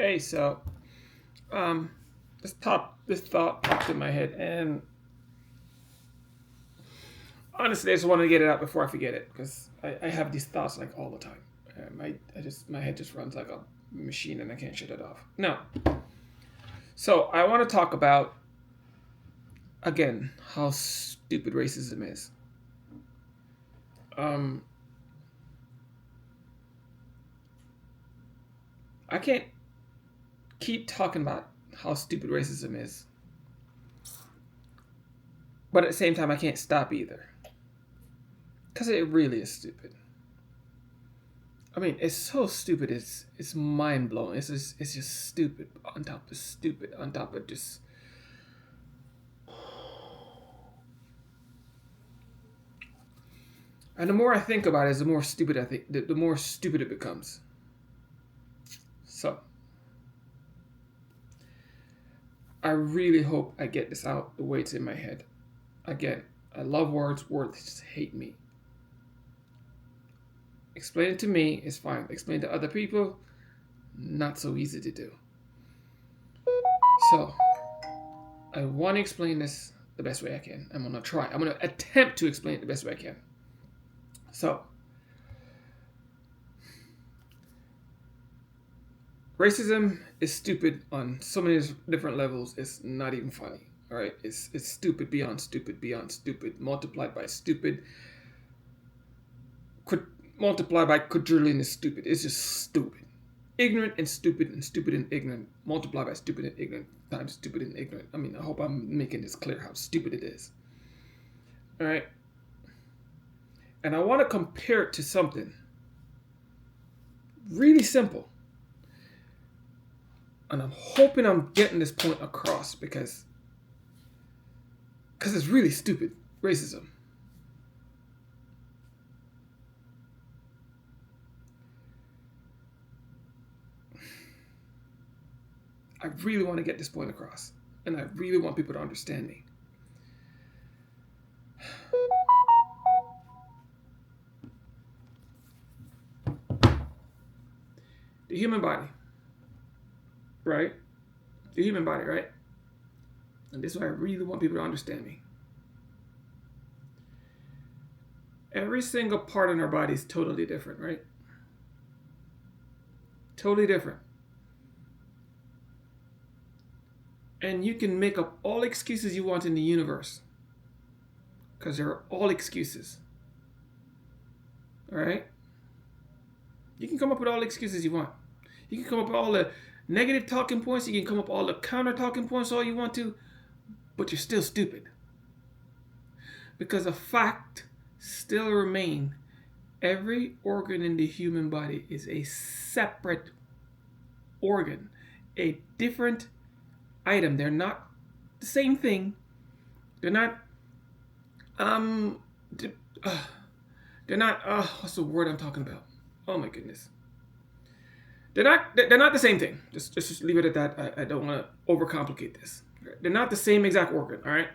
Okay, so um, this thought popped in my head, and honestly, I just wanted to get it out before I forget it because I have these thoughts like all the time. My head just runs like a machine, and I can't shut it off. No, so I want to talk about again how stupid racism is. Um, I can't keep talking about how stupid racism is, but at the same time, I can't stop either because it really is stupid. I mean, it's so stupid. It's mind blowing. It's just stupid on top of stupid on top of just. And the more I think about it, the more stupid I think. The more stupid it becomes. So I really hope I get this out the way it's in my head. Again, I love words. Words just hate me. Explain it to me is fine. Explain it to other people, not so easy to do. So I want to explain this the best way I can. I'm gonna try. I'm gonna attempt to explain it the best way I can. So, racism is stupid on so many different levels. It's not even funny. All right, it's stupid beyond stupid, multiplied by stupid, multiplied by quadrillion is stupid. It's just stupid, ignorant and stupid and ignorant, multiplied by stupid and ignorant times stupid and ignorant. I mean, I hope I'm making this clear how stupid it is. All right, and I want to compare it to something really simple. And I'm hoping I'm getting this point across because it's really stupid racism. I really want to get this point across, and I really want people to understand me. The human body, right? The human body, right? And this is why I really want people to understand me. Every single part in our body is totally different, right? Totally different. And you can make up all excuses you want in the universe because they're all excuses. All right? You can come up with all the excuses you want. You can come up with all the negative talking points. You can come up with all the counter talking points all you want to, but you're still stupid. Because a fact still remains: every organ in the human body is a separate organ, a different item. They're not the same thing. They're not um they're not what's the word I'm talking about? Oh my goodness. They're not the same thing. Just leave it at that. I don't want to overcomplicate this. They're not the same exact organ, all right?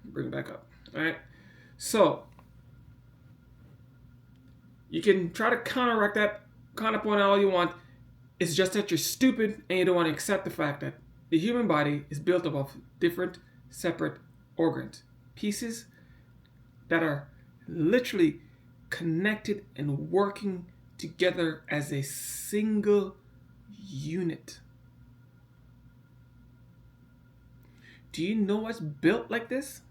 Bring it back up. All right? So, you can try to counteract that kind of point all you want. It's just that you're stupid and you don't want to accept the fact that the human body is built up of different separate organs, pieces that are literally connected and working together as a single unit. Do you know what's built like this?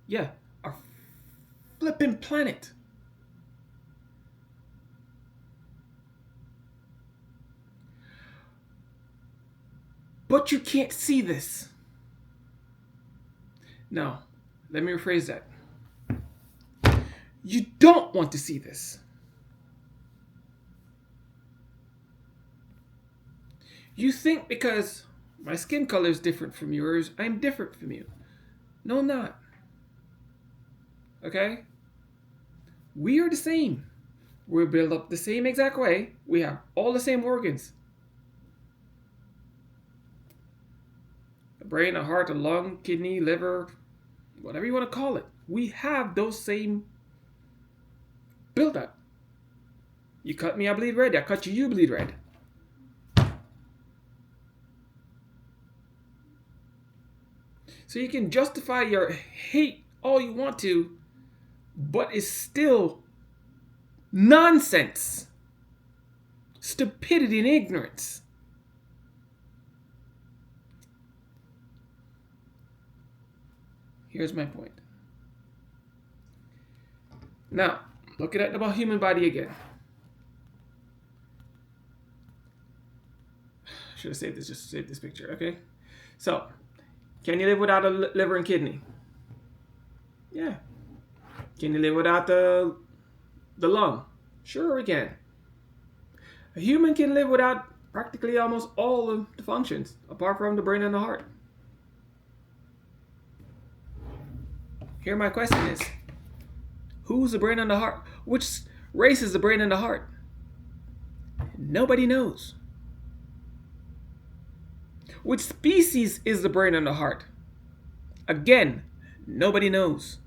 Yeah, our flipping planet. But you can't see this. Now, let me rephrase that. You don't want to see this. You think because my skin color is different from yours, I'm different from you. No, I'm not. Okay? We are the same. We're built up the same exact way. We have all the same organs: a brain, a heart, a lung, kidney, liver, whatever you want to call it. We have those same build up. You cut me, I bleed red. I cut you, you bleed red. So you can justify your hate all you want to, but it's still nonsense, stupidity, and ignorance. Here's my point. Now, looking at the human body again. Should have saved this, just save this picture, okay? So, can you live without a liver and kidney? Yeah. Can you live without the lung? Sure we can. A human can live without practically almost all of the functions, apart from the brain and the heart. Here my question is, who's the brain and the heart? Which race is the brain and the heart? Nobody knows. Which species is the brain and the heart? Again, nobody knows.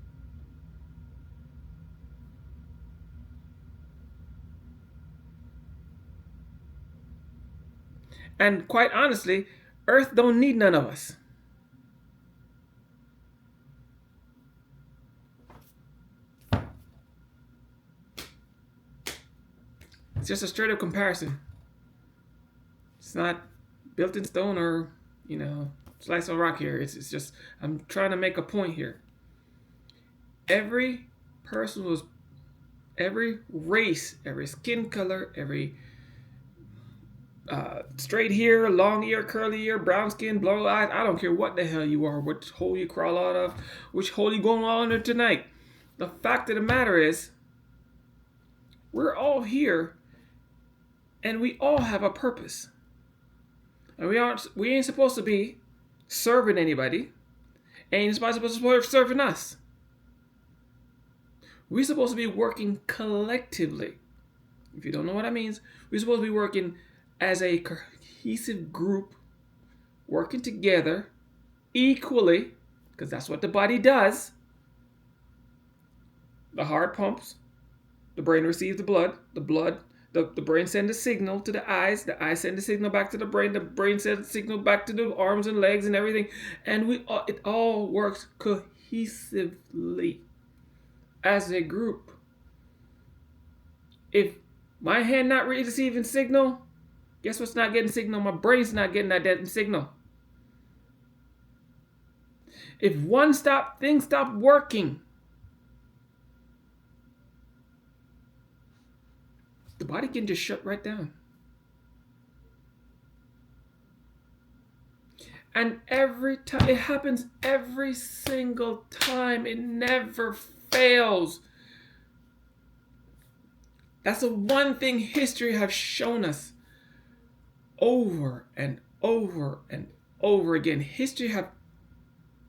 And quite honestly, Earth don't need none of us. It's just a straight up comparison. It's not built in stone or, slice of rock here. It's just, I'm trying to make a point here. Every race, every skin color, every straight hair, long ear, curly ear, brown skin, blue eyes, I don't care what the hell you are, which hole you crawl out of, which hole you going on under tonight. The fact of the matter is, we're all here and we all have a purpose. And we ain't supposed to be serving anybody. Ain't supposed to be serving us. We're supposed to be working collectively. If you don't know what that means, we're supposed to be working as a cohesive group, working together equally, because that's what the body does. The heart pumps, the brain receives the blood, the brain sends a signal to the eyes send a signal back to the brain sends a signal back to the arms and legs and everything, and it all works cohesively as a group. If my hand not receiving signal, guess what's not getting signal? My brain's not getting that signal. If things stop working, the body can just shut right down. And every time, it happens every single time. It never fails. That's the one thing history has shown us over and over and over again. History have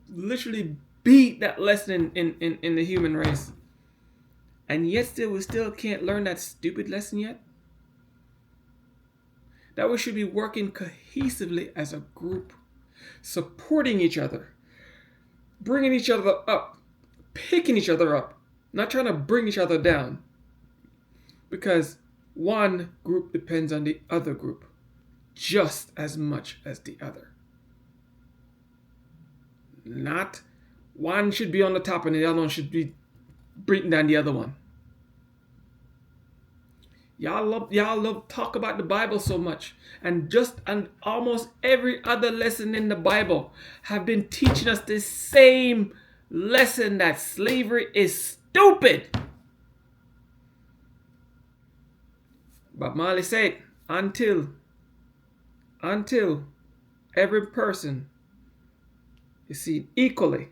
literally beat that lesson in the human race. And yet we still can't learn that stupid lesson yet. That we should be working cohesively as a group, supporting each other, bringing each other up, picking each other up, not trying to bring each other down. Because one group depends on the other group just as much as the other. Not one should be on the top and the other one should be beating down the other one. Y'all love talk about the Bible so much, and almost every other lesson in the Bible have been teaching us this same lesson, that slavery is stupid. But Marley said, until every person is seen equally,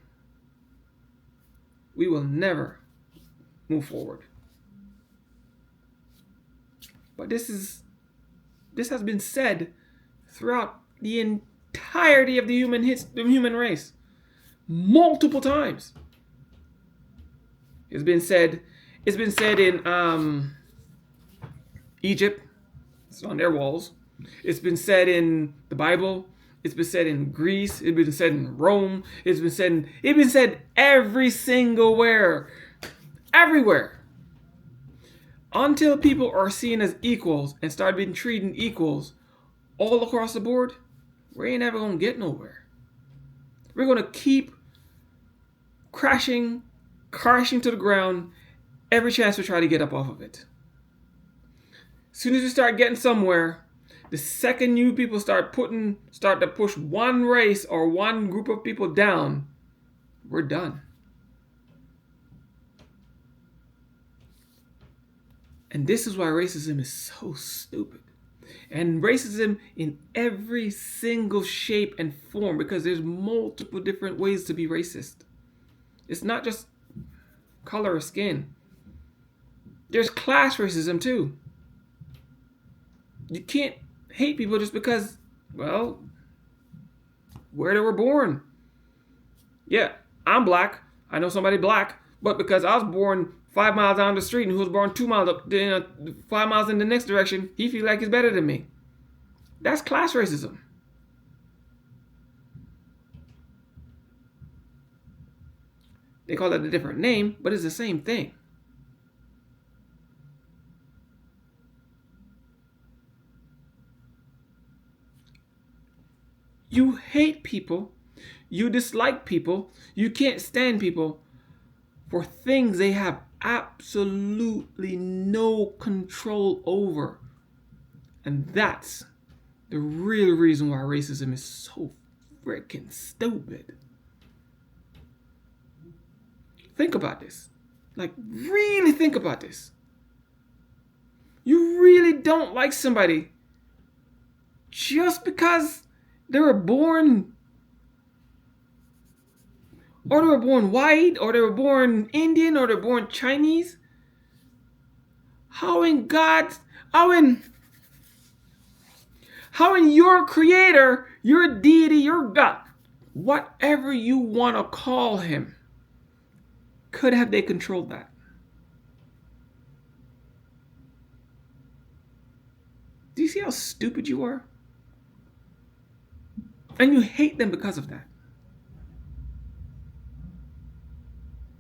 we will never move forward. But this has been said throughout the entirety of the human race, multiple times. It's been said in Egypt. It's on their walls. It's been said in the Bible. It's been said in Greece. It's been said in Rome. It's been said every single where. Everywhere. Until people are seen as equals and start being treated equals all across the board, we ain't ever gonna get nowhere. We're gonna keep crashing to the ground every chance we try to get up off of it. As soon as we start getting somewhere, the second you people start to push one race or one group of people down, we're done. And this is why racism is so stupid. And racism in every single shape and form, because there's multiple different ways to be racist. It's not just color of skin. There's class racism too. You can't hate people just because, well, where they were born. Yeah, I'm black. I know somebody black, but because I was born 5 miles down the street and who was born 2 miles up, 5 miles in the next direction, he feels like he's better than me. That's class racism. They call it a different name, but it's the same thing. You hate people, you dislike people, you can't stand people for things they have absolutely no control over. And that's the real reason why racism is so freaking stupid. Think about this. Like, really think about this. You really don't like somebody just because they were born, or they were born white, or they were born Indian, or they were born Chinese. How in your creator, your deity, your God, whatever you want to call him, could have they controlled that? Do you see how stupid you are? And you hate them because of that.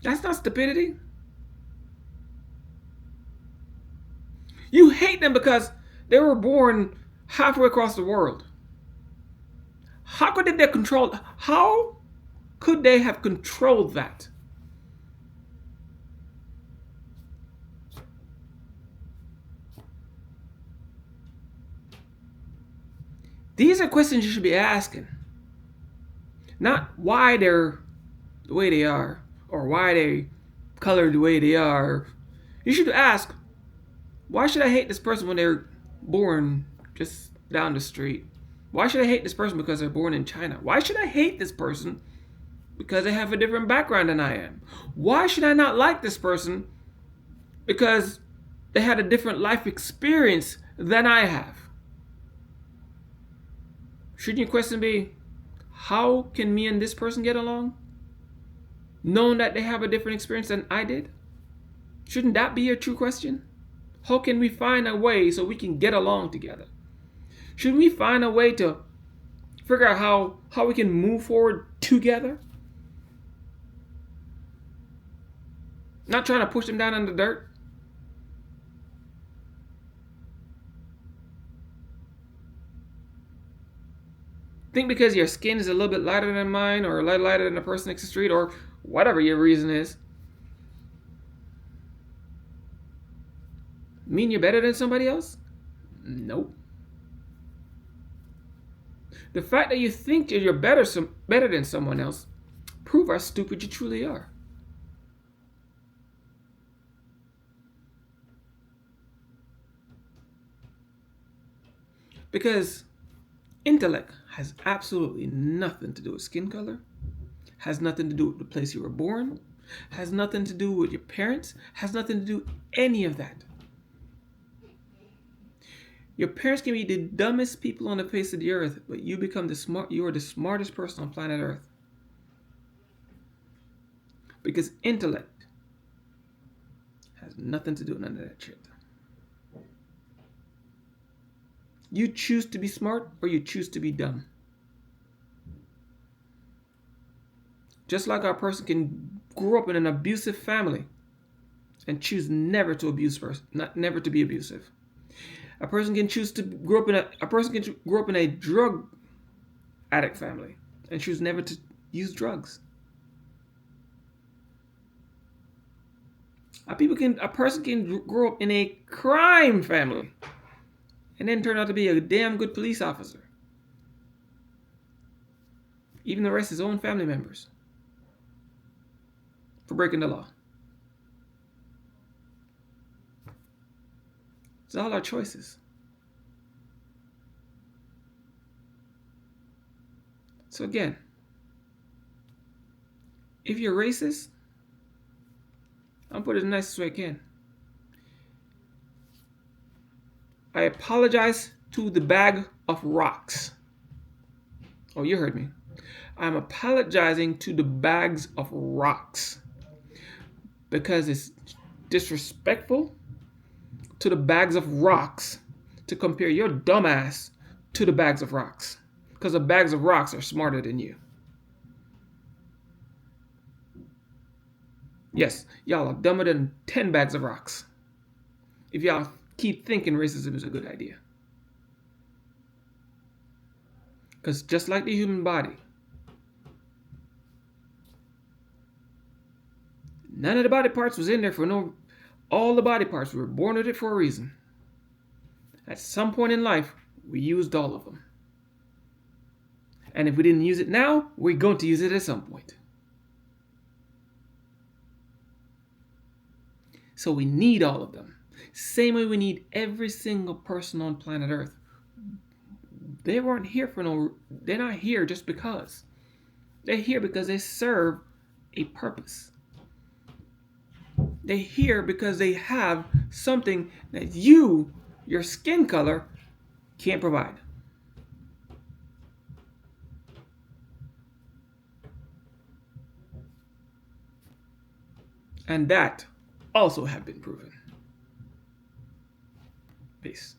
That's not stupidity. You hate them because they were born halfway across the world. How could they have controlled that? These are questions you should be asking. Not why they're the way they are, or why they colored the way they are. You should ask, why should I hate this person when they're born just down the street? Why should I hate this person because they're born in China? Why should I hate this person because they have a different background than I am? Why should I not like this person because they had a different life experience than I have? Shouldn't your question be, how can me and this person get along? Knowing that they have a different experience than I did? Shouldn't that be your true question? How can we find a way so we can get along together? Should we find a way to figure out how we can move forward together? Not trying to push them down in the dirt. Think because your skin is a little bit lighter than mine, or a little lighter than the person next to the street, or whatever your reason is, mean you're better than somebody else? Nope. The fact that you think that you're better than someone else prove how stupid you truly are. Because intellect has absolutely nothing to do with skin color, has nothing to do with the place you were born, has nothing to do with your parents, has nothing to do with any of that. Your parents can be the dumbest people on the face of the earth, but you are the smartest person on planet Earth. Because intellect has nothing to do with none of that shit. You choose to be smart or you choose to be dumb. Just like a person can grow up in an abusive family and choose never to abuse person, not never to be abusive. A person can choose to grow up in a person can grow up in a drug addict family and choose never to use drugs. A person can grow up in a crime family and then turn out to be a damn good police officer. Even arrest his own family members for breaking the law. It's all our choices. So again, if you're racist, I'll put it the nicest way I can. I apologize to the bag of rocks. Oh, you heard me. I'm apologizing to the bags of rocks because it's disrespectful to the bags of rocks to compare your dumbass to the bags of rocks, because the bags of rocks are smarter than you. Yes, y'all are dumber than 10 bags of rocks if y'all keep thinking racism is a good idea. Because just like the human body, none of the body parts was in there for no. All the body parts, we were born with it for a reason. At some point in life, we used all of them. And if we didn't use it now, we're going to use it at some point. So we need all of them. Same way we need every single person on planet Earth. They weren't here for no. They're not here just because. They're here because they serve a purpose. They're here because they have something that you, your skin color, can't provide. And that also have been proven. Peace.